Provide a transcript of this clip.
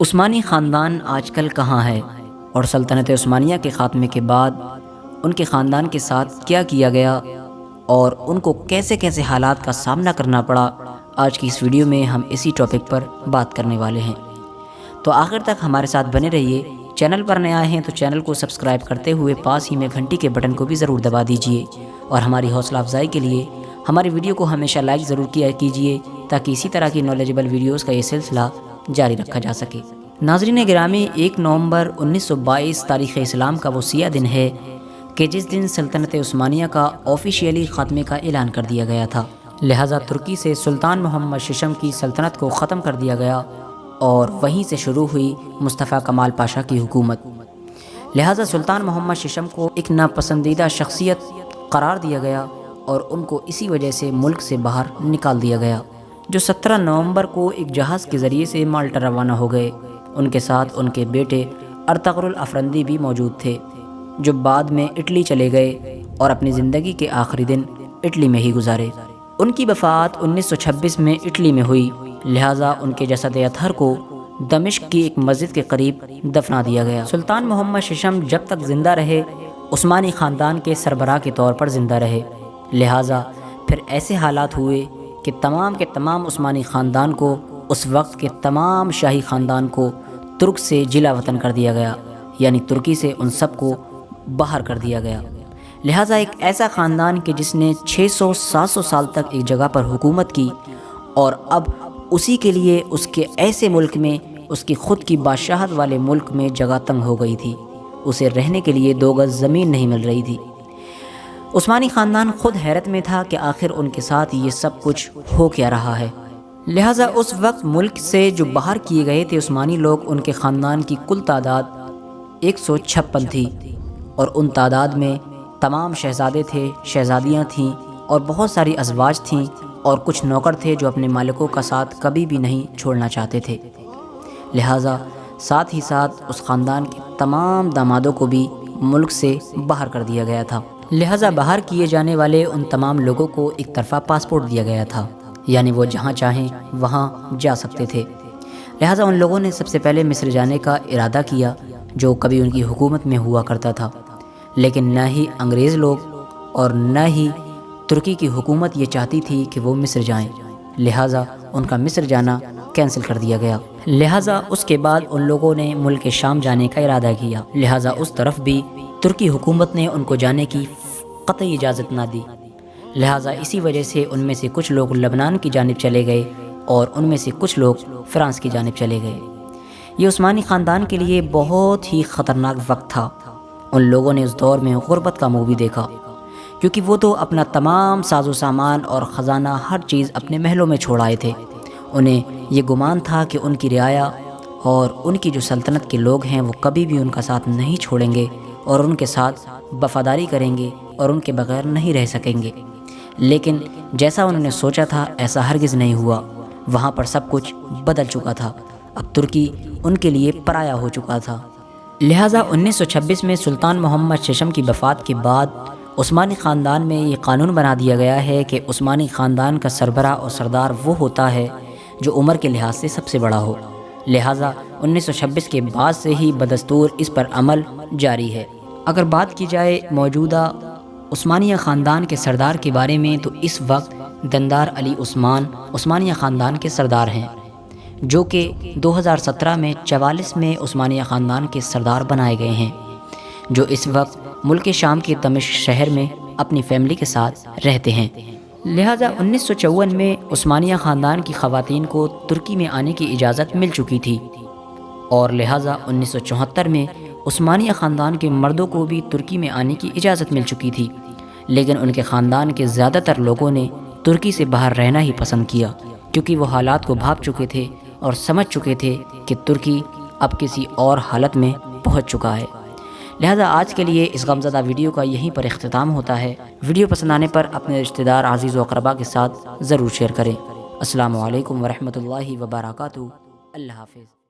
عثمانی خاندان آج کل کہاں ہے اور سلطنت عثمانیہ کے خاتمے کے بعد ان کے خاندان کے ساتھ کیا کیا گیا اور ان کو کیسے کیسے حالات کا سامنا کرنا پڑا، آج کی اس ویڈیو میں ہم اسی ٹاپک پر بات کرنے والے ہیں۔ تو آخر تک ہمارے ساتھ بنے رہیے۔ چینل پر نئے آئے ہیں تو چینل کو سبسکرائب کرتے ہوئے پاس ہی میں گھنٹی کے بٹن کو بھی ضرور دبا دیجئے، اور ہماری حوصلہ افزائی کے لیے ہماری ویڈیو کو ہمیشہ لائک ضرور کیا کیجئے تاکہ اسی طرح کی نالجبل ویڈیوز کا یہ سلسلہ جاری رکھا جا سکے۔ ناظرین گرامی، 1 نومبر 1922 تاریخ اسلام کا وہ سیاہ دن ہے کہ جس دن سلطنت عثمانیہ کا آفیشیلی خاتمے کا اعلان کر دیا گیا تھا۔ لہٰذا ترکی سے سلطان محمد ششم کی سلطنت کو ختم کر دیا گیا اور وہیں سے شروع ہوئی مصطفیٰ کمال پاشا کی حکومت۔ لہٰذا سلطان محمد ششم کو ایک ناپسندیدہ شخصیت قرار دیا گیا اور ان کو اسی وجہ سے ملک سے باہر نکال دیا گیا، جو 17 نومبر کو ایک جہاز کے ذریعے سے مالٹا روانہ ہو گئے۔ ان کے ساتھ ان کے بیٹے ارطغرل الافرندی بھی موجود تھے، جو بعد میں اٹلی چلے گئے اور اپنی زندگی کے آخری دن اٹلی میں ہی گزارے۔ ان کی وفات 1926 میں اٹلی میں ہوئی، لہٰذا ان کے جسد اطہر کو دمشق کی ایک مسجد کے قریب دفنا دیا گیا۔ سلطان محمد ششم جب تک زندہ رہے عثمانی خاندان کے سربراہ کے طور پر زندہ رہے، لہٰذا پھر ایسے حالات ہوئے کہ تمام کے تمام عثمانی خاندان کو، اس وقت کے تمام شاہی خاندان کو ترک سے جلا وطن کر دیا گیا، یعنی ترکی سے ان سب کو باہر کر دیا گیا۔ لہٰذا ایک ایسا خاندان کہ جس نے 600-700 سال تک ایک جگہ پر حکومت کی، اور اب اسی کے لیے اس کے ایسے ملک میں، اس کی خود کی بادشاہت والے ملک میں جگہ تنگ ہو گئی تھی، اسے رہنے کے لیے 2 گز زمین نہیں مل رہی تھی۔ عثمانی خاندان خود حیرت میں تھا کہ آخر ان کے ساتھ یہ سب کچھ ہو کیا رہا ہے۔ لہٰذا اس وقت ملک سے جو باہر کیے گئے تھے عثمانی لوگ، ان کے خاندان کی کل تعداد 156 تھی، اور ان تعداد میں تمام شہزادے تھے، شہزادیاں تھیں، اور بہت ساری ازواج تھیں، اور کچھ نوکر تھے جو اپنے مالکوں کا ساتھ کبھی بھی نہیں چھوڑنا چاہتے تھے۔ لہٰذا ساتھ ہی ساتھ اس خاندان کے تمام دامادوں کو بھی ملک سے باہر کر دیا گیا تھا۔ لہٰذا باہر کیے جانے والے ان تمام لوگوں کو ایک طرفہ پاسپورٹ دیا گیا تھا، یعنی وہ جہاں چاہیں وہاں جا سکتے تھے۔ لہٰذا ان لوگوں نے سب سے پہلے مصر جانے کا ارادہ کیا، جو کبھی ان کی حکومت میں ہوا کرتا تھا، لیکن نہ ہی انگریز لوگ اور نہ ہی ترکی کی حکومت یہ چاہتی تھی کہ وہ مصر جائیں، لہٰذا ان کا مصر جانا کینسل کر دیا گیا۔ لہٰذا اس کے بعد ان لوگوں نے ملک شام جانے کا ارادہ کیا، لہٰذا اس طرف بھی ترکی حکومت نے ان کو جانے کی قطعی اجازت نہ دی۔ لہٰذا اسی وجہ سے ان میں سے کچھ لوگ لبنان کی جانب چلے گئے اور ان میں سے کچھ لوگ فرانس کی جانب چلے گئے۔ یہ عثمانی خاندان کے لیے بہت ہی خطرناک وقت تھا۔ ان لوگوں نے اس دور میں غربت کا منہ بھی دیکھا، کیونکہ وہ تو اپنا تمام ساز و سامان اور خزانہ ہر چیز اپنے محلوں میں چھوڑ آئے تھے۔ انہیں یہ گمان تھا کہ ان کی رعایا اور ان کی جو سلطنت کے لوگ ہیں وہ کبھی بھی ان کا ساتھ نہیں چھوڑیں گے اور ان کے ساتھ وفاداری کریں گے اور ان کے بغیر نہیں رہ سکیں گے، لیکن جیسا انہوں نے سوچا تھا ایسا ہرگز نہیں ہوا۔ وہاں پر سب کچھ بدل چکا تھا، اب ترکی ان کے لیے پرایا ہو چکا تھا۔ لہٰذا 1926 میں سلطان محمد ششم کی وفات کے بعد عثمانی خاندان میں یہ قانون بنا دیا گیا ہے کہ عثمانی خاندان کا سربراہ اور سردار وہ ہوتا ہے جو عمر کے لحاظ سے سب سے بڑا ہو۔ لہٰذا 1926 کے بعد سے ہی بدستور اس پر عمل جاری ہے۔ اگر بات کی جائے موجودہ عثمانیہ خاندان کے سردار کے بارے میں، تو اس وقت دندار علی عثمان عثمانیہ خاندان کے سردار ہیں، جو کہ 2017 میں 44 میں عثمانیہ خاندان کے سردار بنائے گئے ہیں، جو اس وقت ملک شام کے دمشق شہر میں اپنی فیملی کے ساتھ رہتے ہیں۔ لہٰذا 1954 میں عثمانیہ خاندان کی خواتین کو ترکی میں آنے کی اجازت مل چکی تھی، اور لہٰذا 1974 میں عثمانیہ خاندان کے مردوں کو بھی ترکی میں آنے کی اجازت مل چکی تھی، لیکن ان کے خاندان کے زیادہ تر لوگوں نے ترکی سے باہر رہنا ہی پسند کیا، کیونکہ وہ حالات کو بھاپ چکے تھے اور سمجھ چکے تھے کہ ترکی اب کسی اور حالت میں پہنچ چکا ہے۔ لہٰذا آج کے لیے اس غمزدہ ویڈیو کا یہیں پر اختتام ہوتا ہے۔ ویڈیو پسند آنے پر اپنے رشتہ دار، عزیز و اقربا کے ساتھ ضرور شیئر کریں۔ السلام علیکم ورحمۃ اللہ وبرکاتہ۔ اللہ حافظ۔